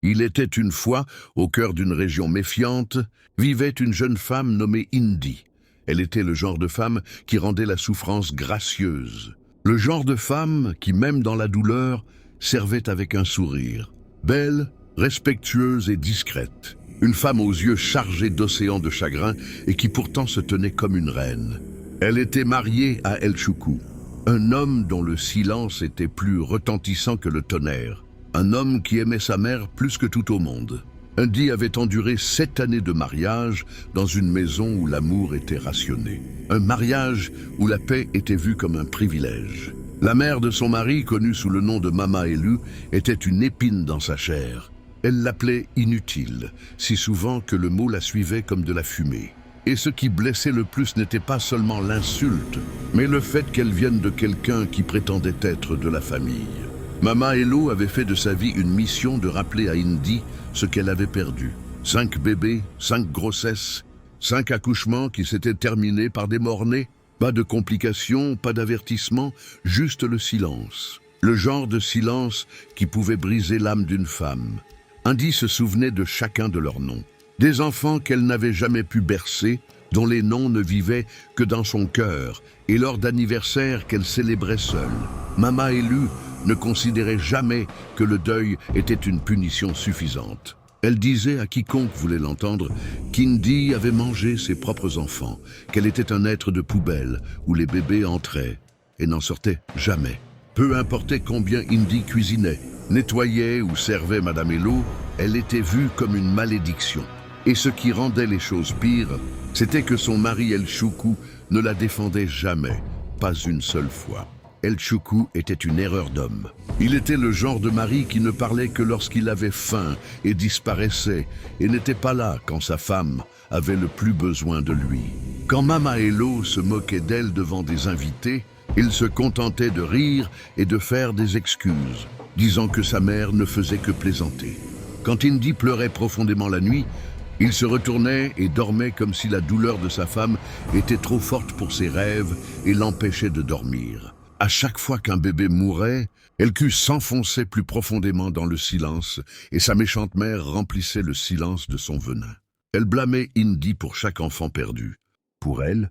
Il était une fois, au cœur d'une région méfiante, vivait une jeune femme nommée Indy. Elle était le genre de femme qui rendait la souffrance gracieuse. Le genre de femme qui, même dans la douleur, servait avec un sourire. Belle, respectueuse et discrète. Une femme aux yeux chargés d'océans de chagrin et qui pourtant se tenait comme une reine. Elle était mariée à El Choukou, un homme dont le silence était plus retentissant que le tonnerre. Un homme qui aimait sa mère plus que tout au monde. Indy avait enduré 7 années de mariage dans une maison où l'amour était rationné. Un mariage où la paix était vue comme un privilège. La mère de son mari, connue sous le nom de Mama Elu, était une épine dans sa chair. Elle l'appelait inutile, si souvent que le mot la suivait comme de la fumée. Et ce qui blessait le plus n'était pas seulement l'insulte, mais le fait qu'elle vienne de quelqu'un qui prétendait être de la famille. Mama Elu avait fait de sa vie une mission de rappeler à Indy ce qu'elle avait perdu. 5 bébés, 5 grossesses, 5 accouchements qui s'étaient terminés par des morts-nés. Pas de complications, pas d'avertissement, juste le silence. Le genre de silence qui pouvait briser l'âme d'une femme. Indy se souvenait de chacun de leurs noms. Des enfants qu'elle n'avait jamais pu bercer, dont les noms ne vivaient que dans son cœur, et lors d'anniversaires qu'elle célébrait seule. Mama Elu ne considérait jamais que le deuil était une punition suffisante. Elle disait à quiconque voulait l'entendre qu'Indy avait mangé ses propres enfants, qu'elle était un être de poubelle où les bébés entraient et n'en sortaient jamais. Peu importait combien Indy cuisinait, nettoyait ou servait Madame Elu, elle était vue comme une malédiction. Et ce qui rendait les choses pires, c'était que son mari El Choukou ne la défendait jamais, pas une seule fois. El Choukou était une erreur d'homme. Il était le genre de mari qui ne parlait que lorsqu'il avait faim et disparaissait, et n'était pas là quand sa femme avait le plus besoin de lui. Quand Mama Elu se moquait d'elle devant des invités, il se contentait de rire et de faire des excuses, disant que sa mère ne faisait que plaisanter. Quand Indy pleurait profondément la nuit, il se retournait et dormait comme si la douleur de sa femme était trop forte pour ses rêves et l'empêchait de dormir. À chaque fois qu'un bébé mourait, Elku s'enfonçait plus profondément dans le silence et sa méchante mère remplissait le silence de son venin. Elle blâmait Indy pour chaque enfant perdu. Pour elle,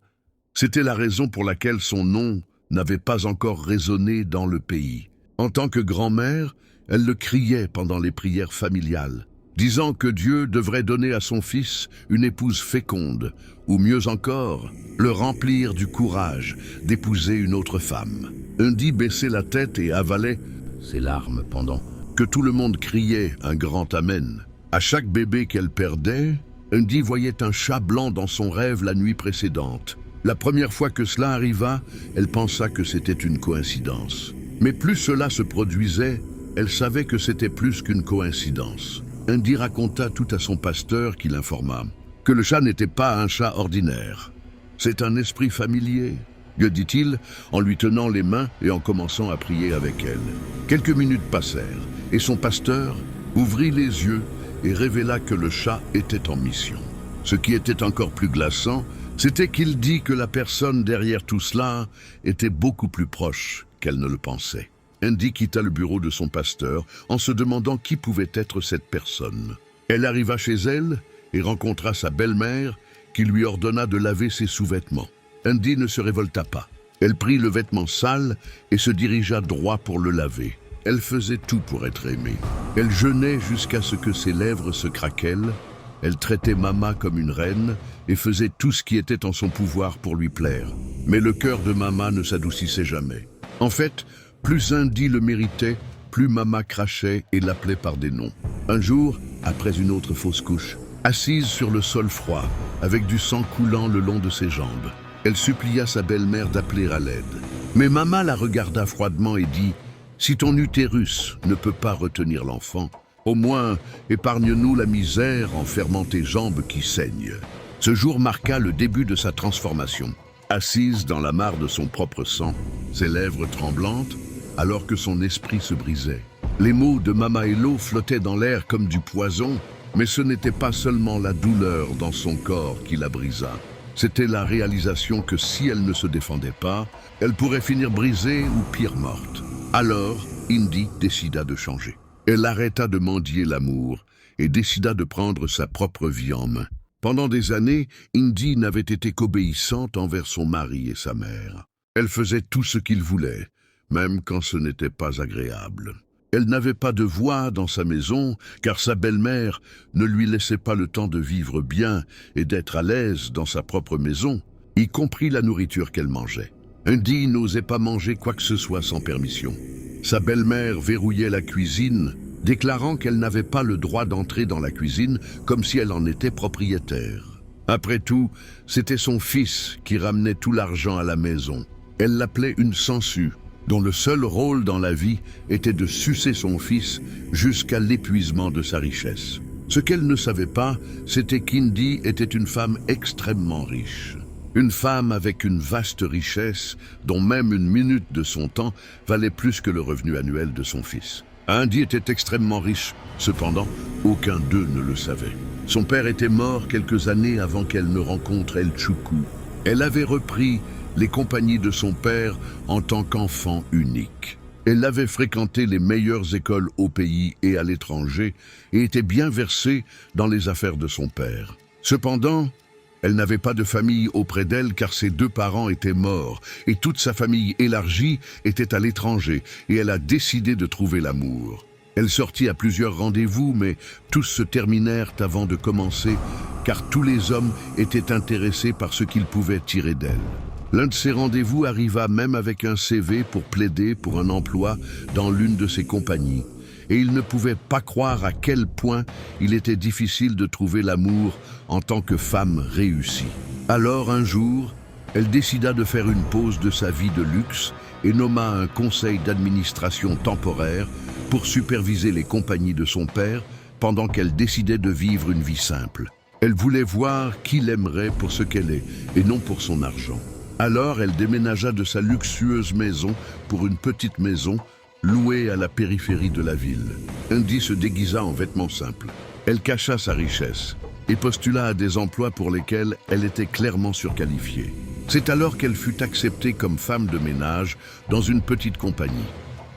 c'était la raison pour laquelle son nom n'avait pas encore résonné dans le pays. En tant que grand-mère, elle le criait pendant les prières familiales, disant que Dieu devrait donner à son fils une épouse féconde, ou mieux encore, le remplir du courage d'épouser une autre femme. Indy baissait la tête et avalait ses larmes pendant que tout le monde criait un grand amen. À chaque bébé qu'elle perdait, Indy voyait un chat blanc dans son rêve la nuit précédente. La première fois que cela arriva, elle pensa que c'était une coïncidence. Mais plus cela se produisait, elle savait que c'était plus qu'une coïncidence. Indy raconta tout à son pasteur qui l'informa que le chat n'était pas un chat ordinaire. C'est un esprit familier, lui dit-il en lui tenant les mains et en commençant à prier avec elle. Quelques minutes passèrent et son pasteur ouvrit les yeux et révéla que le chat était en mission. Ce qui était encore plus glaçant, c'était qu'il dit que la personne derrière tout cela était beaucoup plus proche qu'elle ne le pensait. Indy quitta le bureau de son pasteur en se demandant qui pouvait être cette personne. Elle arriva chez elle et rencontra sa belle-mère qui lui ordonna de laver ses sous-vêtements. Indy ne se révolta pas. Elle prit le vêtement sale et se dirigea droit pour le laver. Elle faisait tout pour être aimée. Elle jeûnait jusqu'à ce que ses lèvres se craquellent. Elle traitait Mama comme une reine et faisait tout ce qui était en son pouvoir pour lui plaire. Mais le cœur de Mama ne s'adoucissait jamais. En fait, plus Indy le méritait, plus Mama crachait et l'appelait par des noms. Un jour, après une autre fausse couche, assise sur le sol froid, avec du sang coulant le long de ses jambes, elle supplia sa belle-mère d'appeler à l'aide. Mais Mama la regarda froidement et dit « Si ton utérus ne peut pas retenir l'enfant, au moins épargne-nous la misère en fermant tes jambes qui saignent. » Ce jour marqua le début de sa transformation. Assise dans la mare de son propre sang, ses lèvres tremblantes, alors que son esprit se brisait. Les mots de Mama Elu flottaient dans l'air comme du poison, mais ce n'était pas seulement la douleur dans son corps qui la brisa. C'était la réalisation que si elle ne se défendait pas, elle pourrait finir brisée ou pire morte. Alors, Indy décida de changer. Elle arrêta de mendier l'amour et décida de prendre sa propre vie en main. Pendant des années, Indy n'avait été qu'obéissante envers son mari et sa mère. Elle faisait tout ce qu'il voulait, même quand ce n'était pas agréable. Elle n'avait pas de voix dans sa maison, car sa belle-mère ne lui laissait pas le temps de vivre bien et d'être à l'aise dans sa propre maison, y compris la nourriture qu'elle mangeait. Indy n'osait pas manger quoi que ce soit sans permission. Sa belle-mère verrouillait la cuisine, déclarant qu'elle n'avait pas le droit d'entrer dans la cuisine comme si elle en était propriétaire. Après tout, c'était son fils qui ramenait tout l'argent à la maison. Elle l'appelait une sangsue, dont le seul rôle dans la vie était de sucer son fils jusqu'à l'épuisement de sa richesse. Ce qu'elle ne savait pas, c'était qu'Indy était une femme extrêmement riche. Une femme avec une vaste richesse, dont même une minute de son temps valait plus que le revenu annuel de son fils. Indy était extrêmement riche, cependant, aucun d'eux ne le savait. Son père était mort quelques années avant qu'elle ne rencontre El Choukou. Elle avait repris les compagnies de son père en tant qu'enfant unique. Elle avait fréquenté les meilleures écoles au pays et à l'étranger et était bien versée dans les affaires de son père. Cependant, elle n'avait pas de famille auprès d'elle car ses 2 parents étaient morts et toute sa famille élargie était à l'étranger et elle a décidé de trouver l'amour. Elle sortit à plusieurs rendez-vous mais tous se terminèrent avant de commencer car tous les hommes étaient intéressés par ce qu'ils pouvaient tirer d'elle. L'un de ces rendez-vous arriva même avec un CV pour plaider pour un emploi dans l'une de ses compagnies. Et il ne pouvait pas croire à quel point il était difficile de trouver l'amour en tant que femme réussie. Alors un jour, elle décida de faire une pause de sa vie de luxe et nomma un conseil d'administration temporaire pour superviser les compagnies de son père pendant qu'elle décidait de vivre une vie simple. Elle voulait voir qui l'aimerait pour ce qu'elle est et non pour son argent. Alors elle déménagea de sa luxueuse maison pour une petite maison louée à la périphérie de la ville. Indy se déguisa en vêtements simples. Elle cacha sa richesse et postula à des emplois pour lesquels elle était clairement surqualifiée. C'est alors qu'elle fut acceptée comme femme de ménage dans une petite compagnie.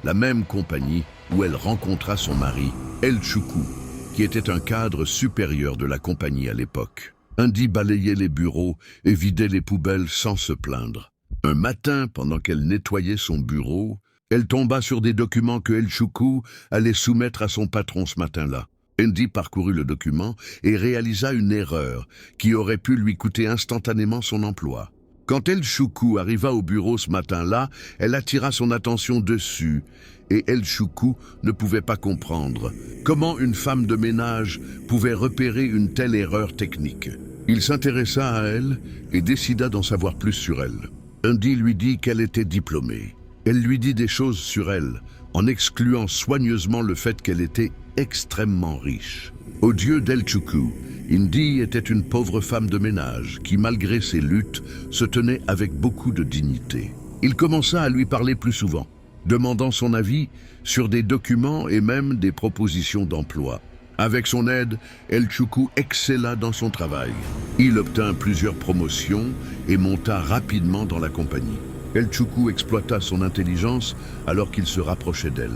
La même compagnie où elle rencontra son mari, El Choukou, qui était un cadre supérieur de la compagnie à l'époque. Indy balayait les bureaux et vidait les poubelles sans se plaindre. Un matin, pendant qu'elle nettoyait son bureau, elle tomba sur des documents que El Choukou allait soumettre à son patron ce matin-là. Indy parcourut le document et réalisa une erreur qui aurait pu lui coûter instantanément son emploi. Quand El Choukou arriva au bureau ce matin-là, elle attira son attention dessus et El Choukou ne pouvait pas comprendre comment une femme de ménage pouvait repérer une telle erreur technique. Il s'intéressa à elle et décida d'en savoir plus sur elle. Indy lui dit qu'elle était diplômée. Elle lui dit des choses sur elle, en excluant soigneusement le fait qu'elle était extrêmement riche. Aux yeux d'El Choukou, Indy était une pauvre femme de ménage qui, malgré ses luttes, se tenait avec beaucoup de dignité. Il commença à lui parler plus souvent, demandant son avis sur des documents et même des propositions d'emploi. Avec son aide, El Choukou excella dans son travail. Il obtint plusieurs promotions et monta rapidement dans la compagnie. El Choukou exploita son intelligence alors qu'il se rapprochait d'elle.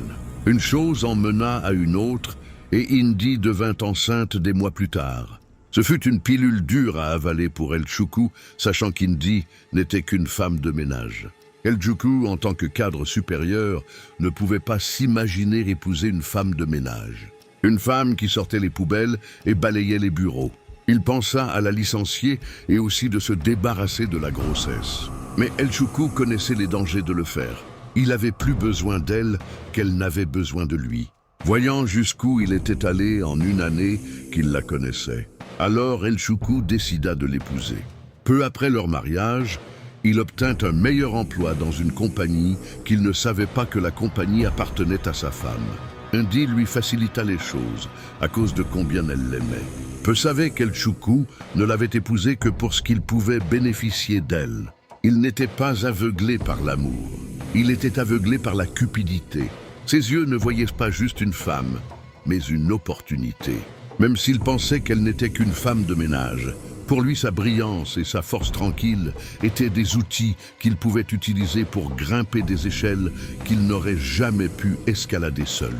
Une chose en mena à une autre et Indy devint enceinte des mois plus tard. Ce fut une pilule dure à avaler pour El Choukou, sachant qu'Indy n'était qu'une femme de ménage. El Choukou, en tant que cadre supérieur, ne pouvait pas s'imaginer épouser une femme de ménage. Une femme qui sortait les poubelles et balayait les bureaux. Il pensa à la licencier et aussi de se débarrasser de la grossesse. Mais El Choukou connaissait les dangers de le faire. Il avait plus besoin d'elle qu'elle n'avait besoin de lui. Voyant jusqu'où il était allé en une année qu'il la connaissait. Alors El Choukou décida de l'épouser. Peu après leur mariage, il obtint un meilleur emploi dans une compagnie qu'il ne savait pas que la compagnie appartenait à sa femme. Indy lui facilita les choses à cause de combien elle l'aimait. Peu savait qu'El Choukou ne l'avait épousée que pour ce qu'il pouvait bénéficier d'elle. Il n'était pas aveuglé par l'amour, il était aveuglé par la cupidité. Ses yeux ne voyaient pas juste une femme, mais une opportunité. Même s'il pensait qu'elle n'était qu'une femme de ménage, pour lui sa brillance et sa force tranquille étaient des outils qu'il pouvait utiliser pour grimper des échelles qu'il n'aurait jamais pu escalader seul.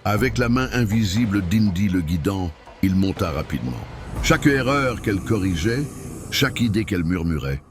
Avec la main invisible d'Indy le guidant, il monta rapidement. Chaque erreur qu'elle corrigeait, chaque idée qu'elle murmurait,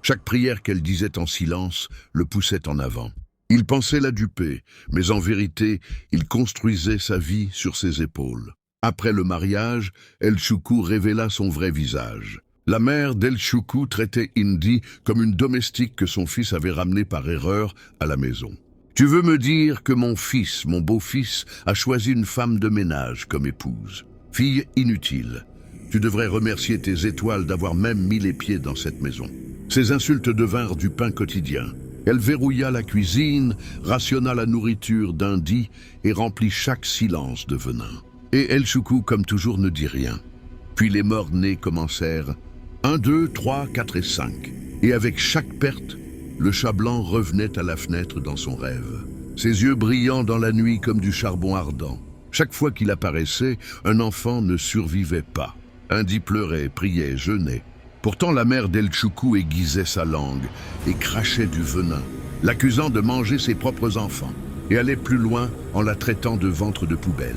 chaque prière qu'elle disait en silence le poussait en avant. Il pensait la duper, mais en vérité, il construisait sa vie sur ses épaules. Après le mariage, El Choukou révéla son vrai visage. La mère d'El Choukou traitait Indy comme une domestique que son fils avait ramenée par erreur à la maison. « Tu veux me dire que mon fils, mon beau-fils, a choisi une femme de ménage comme épouse? Fille inutile. Tu devrais remercier tes étoiles d'avoir même mis les pieds dans cette maison. » Ces insultes devinrent du pain quotidien. Elle verrouilla la cuisine, rationna la nourriture d'Indy et remplit chaque silence de venin. Et El Choukou, comme toujours, ne dit rien. Puis les morts-nés commencèrent. 1, 2, 3, 4 et 5. Et avec chaque perte, le chat blanc revenait à la fenêtre dans son rêve. Ses yeux brillants dans la nuit comme du charbon ardent. Chaque fois qu'il apparaissait, un enfant ne survivait pas. Indy pleurait, priait, jeûnait. Pourtant la mère d'El Choukou aiguisait sa langue et crachait du venin, l'accusant de manger ses propres enfants, et allait plus loin en la traitant de ventre de poubelle.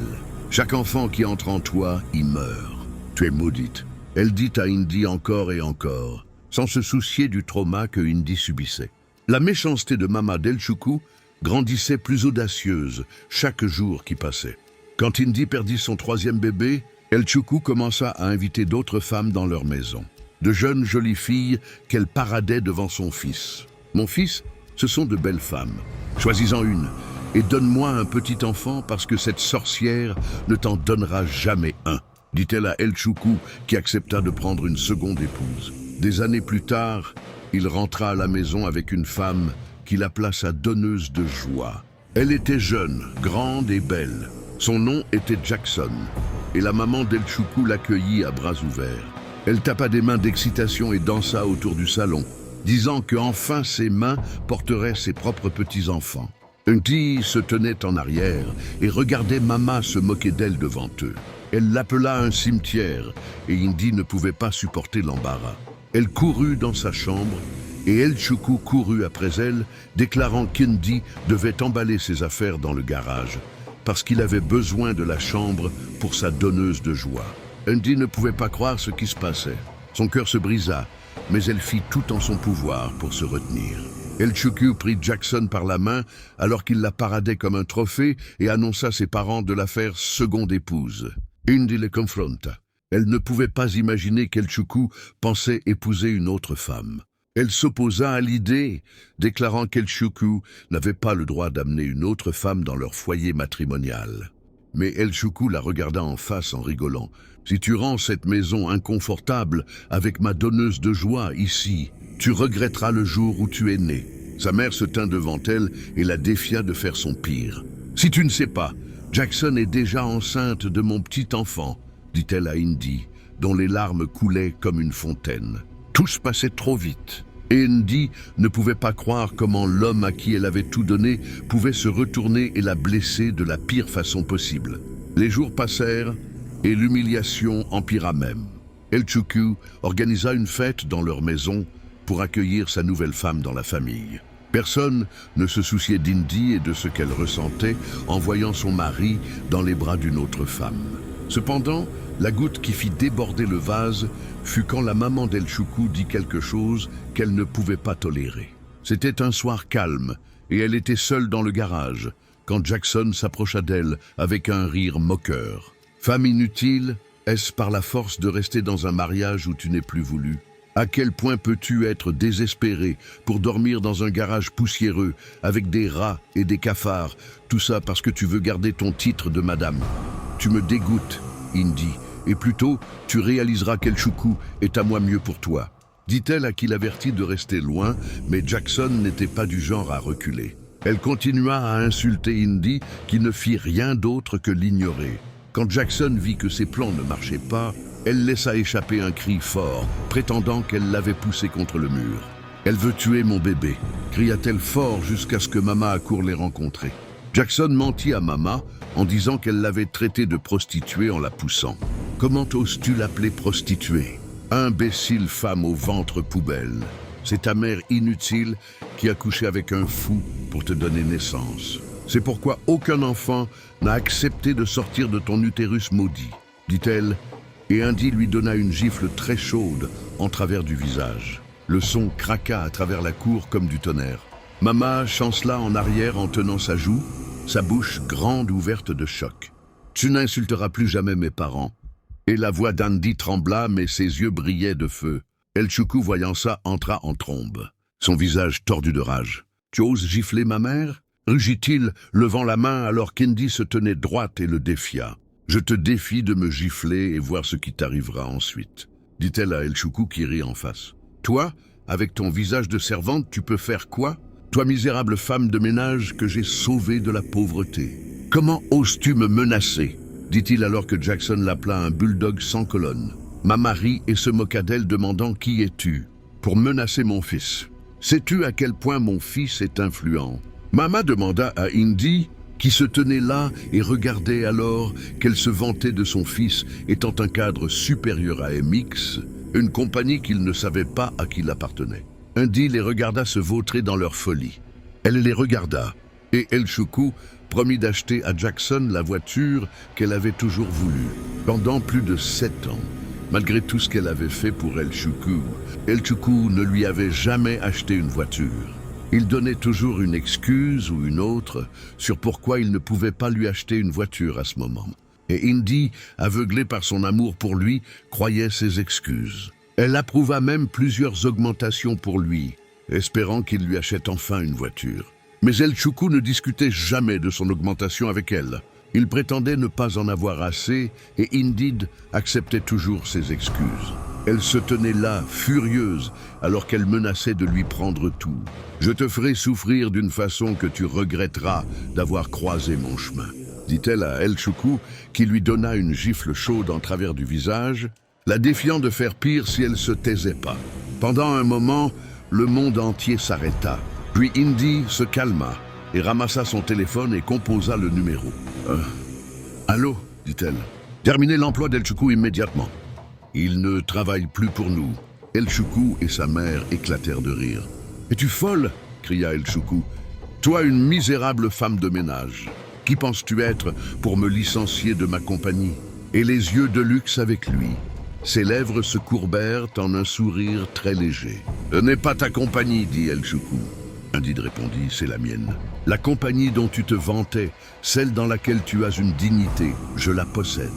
Chaque enfant qui entre en toi y meurt. Tu es maudite. Elle dit à Indy encore et encore, sans se soucier du trauma que Indy subissait. La méchanceté de Mama d'El Choukou grandissait plus audacieuse chaque jour qui passait. Quand Indy perdit son 3e bébé, El Choukou commença à inviter d'autres femmes dans leur maison. De jeunes jolies filles qu'elle paradait devant son fils. « Mon fils, ce sont de belles femmes. Choisis-en une et donne-moi un petit enfant parce que cette sorcière ne t'en donnera jamais un. » dit-elle à El Choukou qui accepta de prendre une seconde épouse. Des années plus tard, il rentra à la maison avec une femme qu'il appela sa donneuse de joie. Elle était jeune, grande et belle. Son nom était Jackson et la maman d'El Choukou l'accueillit à bras ouverts. Elle tapa des mains d'excitation et dansa autour du salon, disant que enfin ses mains porteraient ses propres petits-enfants. Indy se tenait en arrière et regardait Mama se moquer d'elle devant eux. Elle l'appela un cimetière et Indy ne pouvait pas supporter l'embarras. Elle courut dans sa chambre et El Choukou courut après elle, déclarant qu'Indy devait emballer ses affaires dans le garage parce qu'il avait besoin de la chambre pour sa donneuse de joie. Indy ne pouvait pas croire ce qui se passait. Son cœur se brisa, mais elle fit tout en son pouvoir pour se retenir. El Choukou prit Jackson par la main alors qu'il la paradait comme un trophée et annonça ses parents de la faire seconde épouse. Indy les confronta. Elle ne pouvait pas imaginer qu'El Choukou pensait épouser une autre femme. Elle s'opposa à l'idée, déclarant qu'El Choukou n'avait pas le droit d'amener une autre femme dans leur foyer matrimonial. Mais El Choukou la regarda en face en rigolant. « Si tu rends cette maison inconfortable avec ma donneuse de joie ici, tu regretteras le jour où tu es né. » Sa mère se tint devant elle et la défia de faire son pire. « Si tu ne sais pas, Jackson est déjà enceinte de mon petit enfant, » dit-elle à Indy, dont les larmes coulaient comme une fontaine. Tout se passait trop vite. Et Indy ne pouvait pas croire comment l'homme à qui elle avait tout donné pouvait se retourner et la blesser de la pire façon possible. Les jours passèrent et l'humiliation empira même. El Choukou organisa une fête dans leur maison pour accueillir sa nouvelle femme dans la famille. Personne ne se souciait d'Indy et de ce qu'elle ressentait en voyant son mari dans les bras d'une autre femme. Cependant, la goutte qui fit déborder le vase fut quand la maman d'El Choukou dit quelque chose qu'elle ne pouvait pas tolérer. C'était un soir calme et elle était seule dans le garage quand Jackson s'approcha d'elle avec un rire moqueur. « Femme inutile, est-ce par la force de rester dans un mariage où tu n'es plus voulu? À quel point peux-tu être désespéré pour dormir dans un garage poussiéreux avec des rats et des cafards, tout ça parce que tu veux garder ton titre de madame? Tu me dégoûtes, Indy, et plutôt tu réaliseras qu'El Choukou est à moi mieux pour toi. » dit-elle à qui l'avertit de rester loin, mais Jackson n'était pas du genre à reculer. Elle continua à insulter Indy qui ne fit rien d'autre que l'ignorer. Quand Jackson vit que ses plans ne marchaient pas, elle laissa échapper un cri fort, prétendant qu'elle l'avait poussé contre le mur. « Elle veut tuer mon bébé », cria-t-elle fort jusqu'à ce que Mama accourt les rencontrer. Jackson mentit à Mama en disant qu'elle l'avait traitée de prostituée en la poussant. « Comment oses-tu l'appeler prostituée? Imbécile femme au ventre poubelle. C'est ta mère inutile qui a couché avec un fou pour te donner naissance. » C'est pourquoi aucun enfant n'a accepté de sortir de ton utérus maudit, dit-elle, et Indy lui donna une gifle très chaude en travers du visage. Le son craqua à travers la cour comme du tonnerre. Mama chancela en arrière en tenant sa joue, sa bouche grande ouverte de choc. « Tu n'insulteras plus jamais mes parents. » Et la voix d'Indy trembla, mais ses yeux brillaient de feu. El Choukou, voyant ça, entra en trombe, son visage tordu de rage. « Tu oses gifler ma mère ?» rugit-il, levant la main alors qu'Indy se tenait droite et le défia. « Je te défie de me gifler et voir ce qui t'arrivera ensuite, » dit-elle à El Choukou qui rit en face. « Toi, avec ton visage de servante, tu peux faire quoi? Toi, misérable femme de ménage que j'ai sauvée de la pauvreté. Comment oses-tu me menacer ?» dit-il alors que Jackson l'appela un bulldog sans colonne. Mama rit et se moqua d'elle, demandant « Qui es-tu » pour menacer mon fils. Sais-tu à quel point mon fils est influent? Mama demanda à Indy, qui se tenait là et regardait alors qu'elle se vantait de son fils étant un cadre supérieur à MX, une compagnie qu'il ne savait pas à qui l'appartenait. Indy les regarda se vautrer dans leur folie. Elle les regarda, et El Choukou promit d'acheter à Jackson la voiture qu'elle avait toujours voulu. Pendant plus de 7 ans, malgré tout ce qu'elle avait fait pour El Choukou ne lui avait jamais acheté une voiture. Il donnait toujours une excuse ou une autre sur pourquoi il ne pouvait pas lui acheter une voiture à ce moment. Et Indy, aveuglée par son amour pour lui, croyait ses excuses. Elle approuva même plusieurs augmentations pour lui, espérant qu'il lui achète enfin une voiture. Mais El Choukou ne discutait jamais de son augmentation avec elle. Il prétendait ne pas en avoir assez et Indy acceptait toujours ses excuses. Elle se tenait là, furieuse, alors qu'elle menaçait de lui prendre tout. « Je te ferai souffrir d'une façon que tu regretteras d'avoir croisé mon chemin, » dit-elle à El Choukou, qui lui donna une gifle chaude en travers du visage, la défiant de faire pire si elle se taisait pas. Pendant un moment, le monde entier s'arrêta. Puis Indy se calma et ramassa son téléphone et composa le numéro. « Allô ?» dit-elle. « Terminez l'emploi d'El Choukou immédiatement. » « Il ne travaille plus pour nous. » El Choukou et sa mère éclatèrent de rire. « Es-tu folle ?» cria El Choukou. « Toi, une misérable femme de ménage. Qui penses-tu être pour me licencier de ma compagnie ?» Et les yeux de luxe avec lui. Ses lèvres se courbèrent en un sourire très léger. « Ce n'est pas ta compagnie, dit El Choukou. » Indy répondit, « C'est la mienne. La compagnie dont tu te vantais, celle dans laquelle tu as une dignité, je la possède.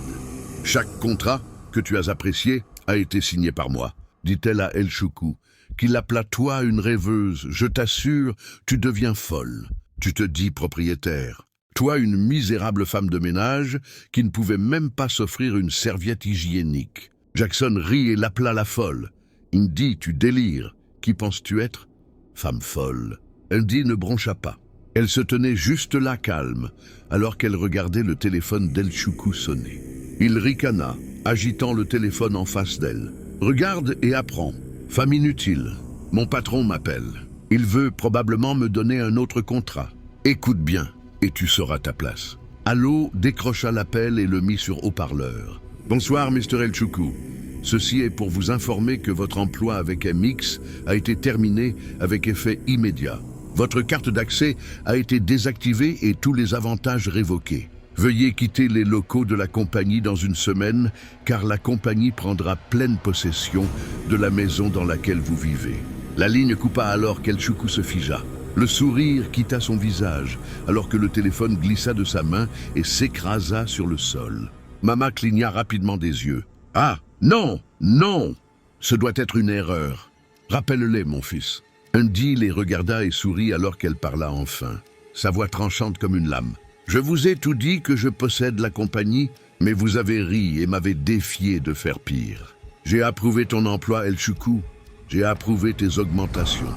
Chaque contrat que tu as apprécié a été signé par moi, » dit-elle à El Choukou, qui l'appela toi une rêveuse. « Je t'assure, tu deviens folle. Tu te dis propriétaire. Toi, une misérable femme de ménage qui ne pouvait même pas s'offrir une serviette hygiénique. » Jackson rit et l'appela la folle. « Indy, tu délires. Qui penses-tu être? Femme folle. » Indy ne broncha pas. Elle se tenait juste là calme, alors qu'elle regardait le téléphone d'El Choukou sonner. Il ricana, agitant le téléphone en face d'elle. « Regarde et apprends. Femme inutile. Mon patron m'appelle. Il veut probablement me donner un autre contrat. Écoute bien, et tu sauras ta place. » Allo décrocha l'appel et le mit sur haut-parleur. « Bonsoir, Mr. El Choukou. Ceci est pour vous informer que votre emploi avec MX a été terminé avec effet immédiat. Votre carte d'accès a été désactivée et tous les avantages révoqués. Veuillez quitter les locaux de la compagnie dans une semaine, car la compagnie prendra pleine possession de la maison dans laquelle vous vivez. » La ligne coupa alors qu'El Choukou se figea. Le sourire quitta son visage, alors que le téléphone glissa de sa main et s'écrasa sur le sol. Mama cligna rapidement des yeux. « Ah, non, non! Ce doit être une erreur. Rappelle-les, mon fils. » Indy les regarda et sourit alors qu'elle parla enfin, sa voix tranchante comme une lame. « Je vous ai tout dit que je possède la compagnie, mais vous avez ri et m'avez défié de faire pire. J'ai approuvé ton emploi, El Choukou. J'ai approuvé tes augmentations.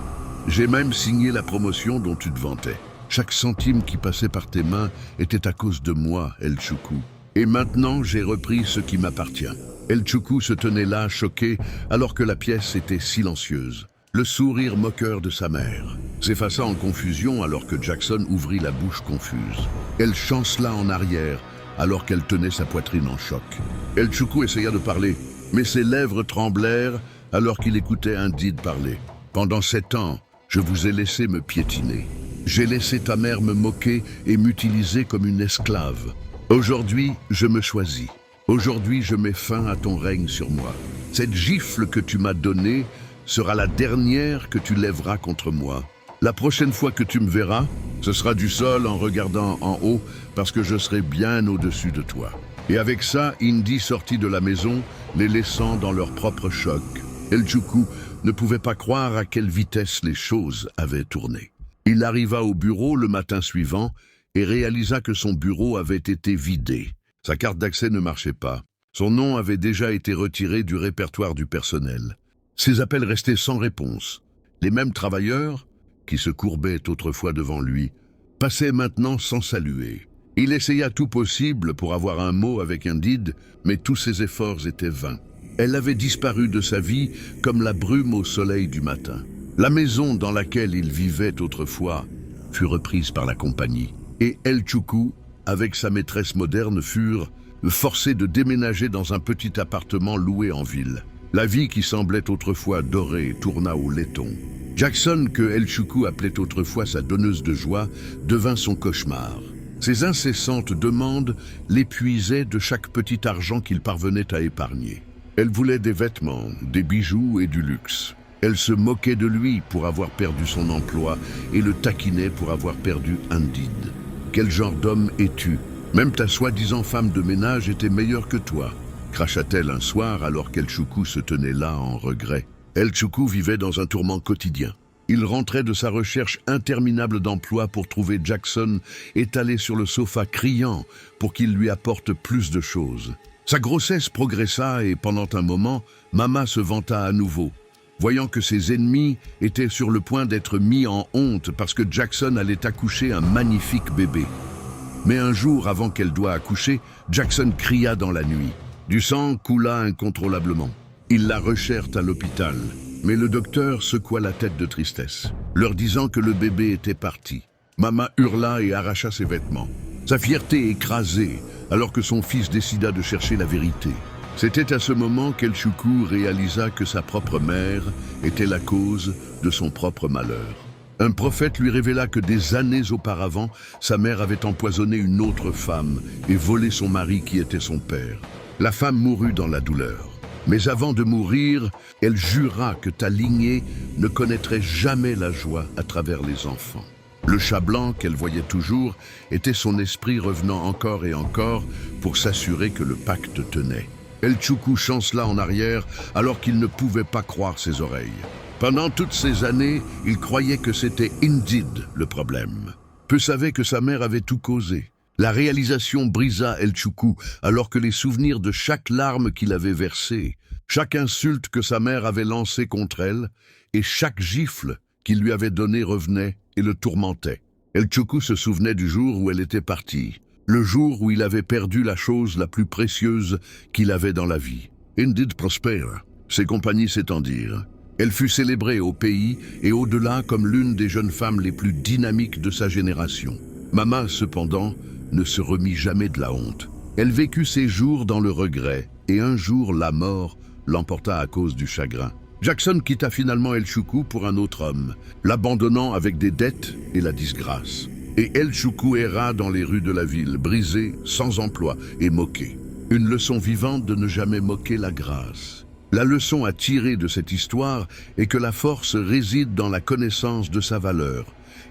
J'ai même signé la promotion dont tu te vantais. Chaque centime qui passait par tes mains était à cause de moi, El Choukou. Et maintenant, j'ai repris ce qui m'appartient. » El Choukou se tenait là, choqué, alors que la pièce était silencieuse. Le sourire moqueur de sa mère s'effaça en confusion alors que Jackson ouvrit la bouche confuse. Elle chancela en arrière alors qu'elle tenait sa poitrine en choc. El Choukou essaya de parler, mais ses lèvres tremblèrent alors qu'il écoutait Indy parler. « Pendant 7 ans, je vous ai laissé me piétiner. J'ai laissé ta mère me moquer et m'utiliser comme une esclave. Aujourd'hui, je me choisis. Aujourd'hui, je mets fin à ton règne sur moi. Cette gifle que tu m'as donnée sera la dernière que tu lèveras contre moi. La prochaine fois que tu me verras, ce sera du sol en regardant en haut parce que je serai bien au-dessus de toi. Et avec ça, Indy sortit de la maison, les laissant dans leur propre choc. El Choucou ne pouvait pas croire à quelle vitesse les choses avaient tourné. Il arriva au bureau le matin suivant et réalisa que son bureau avait été vidé. Sa carte d'accès ne marchait pas. Son nom avait déjà été retiré du répertoire du personnel. Ses appels restaient sans réponse. Les mêmes travailleurs, qui se courbaient autrefois devant lui, passaient maintenant sans saluer. Il essaya tout possible pour avoir un mot avec Indide, mais tous ses efforts étaient vains. Elle avait disparu de sa vie comme la brume au soleil du matin. La maison dans laquelle il vivait autrefois fut reprise par la compagnie, et El Choucou, avec sa maîtresse moderne, furent forcés de déménager dans un petit appartement loué en ville. La vie qui semblait autrefois dorée tourna au laiton. Jackson, que El Choucou appelait autrefois sa donneuse de joie, devint son cauchemar. Ses incessantes demandes l'épuisaient de chaque petit argent qu'il parvenait à épargner. Elle voulait des vêtements, des bijoux et du luxe. Elle se moquait de lui pour avoir perdu son emploi et le taquinait pour avoir perdu Indide. Quel genre d'homme es-tu? Même ta soi-disant femme de ménage était meilleure que toi, cracha-t-elle un soir alors qu'El Choucou se tenait là en regret. El Choucou vivait dans un tourment quotidien. Il rentrait de sa recherche interminable d'emploi pour trouver Jackson étalé sur le sofa criant pour qu'il lui apporte plus de choses. Sa grossesse progressa et pendant un moment, Mama se vanta à nouveau, voyant que ses ennemis étaient sur le point d'être mis en honte parce que Jackson allait accoucher un magnifique bébé. Mais un jour avant qu'elle doit accoucher, Jackson cria dans la nuit. Du sang coula incontrôlablement. Ils la rushèrent à l'hôpital, mais le docteur secoua la tête de tristesse, leur disant que le bébé était parti. Mama hurla et arracha ses vêtements, sa fierté écrasée, alors que son fils décida de chercher la vérité. C'était à ce moment qu'El Choucou réalisa que sa propre mère était la cause de son propre malheur. Un prophète lui révéla que des années auparavant, sa mère avait empoisonné une autre femme et volé son mari qui était son père. La femme mourut dans la douleur. Mais avant de mourir, elle jura que ta lignée ne connaîtrait jamais la joie à travers les enfants. Le chat blanc qu'elle voyait toujours était son esprit revenant encore et encore pour s'assurer que le pacte tenait. El Choucou chancela en arrière alors qu'il ne pouvait pas croire ses oreilles. Pendant toutes ces années, il croyait que c'était Indide le problème. Peu savait que sa mère avait tout causé. La réalisation brisa El Choucou alors que les souvenirs de chaque larme qu'il avait versée, chaque insulte que sa mère avait lancée contre elle et chaque gifle qu'il lui avait donnée revenait et le tourmentait. El Choucou se souvenait du jour où elle était partie, le jour où il avait perdu la chose la plus précieuse qu'il avait dans la vie. Indide prospère, ses compagnies s'étendirent. Elle fut célébrée au pays et au-delà comme l'une des jeunes femmes les plus dynamiques de sa génération. Mama, cependant, ne se remit jamais de la honte. Elle vécut ses jours dans le regret, et un jour la mort l'emporta à cause du chagrin. Jackson quitta finalement El Choucou pour un autre homme, l'abandonnant avec des dettes et la disgrâce. Et El Choucou erra dans les rues de la ville, brisé, sans emploi et moqué. Une leçon vivante de ne jamais moquer la grâce. La leçon à tirer de cette histoire est que la force réside dans la connaissance de sa valeur,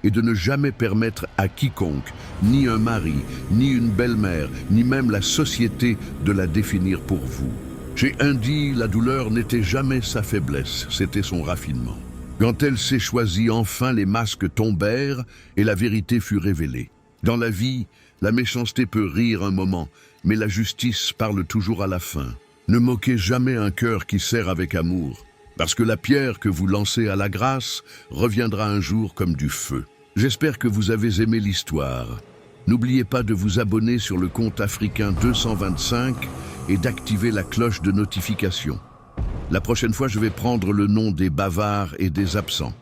et de ne jamais permettre à quiconque, ni un mari, ni une belle-mère, ni même la société de la définir pour vous. Chez Indy, la douleur n'était jamais sa faiblesse, c'était son raffinement. Quand elle s'est choisie, enfin les masques tombèrent et la vérité fut révélée. Dans la vie, la méchanceté peut rire un moment, mais la justice parle toujours à la fin. Ne moquez jamais un cœur qui sert avec amour, parce que la pierre que vous lancez à la grâce reviendra un jour comme du feu. J'espère que vous avez aimé l'histoire. N'oubliez pas de vous abonner sur le compte africain 225 et d'activer la cloche de notification. La prochaine fois, je vais prendre le nom des bavards et des absents.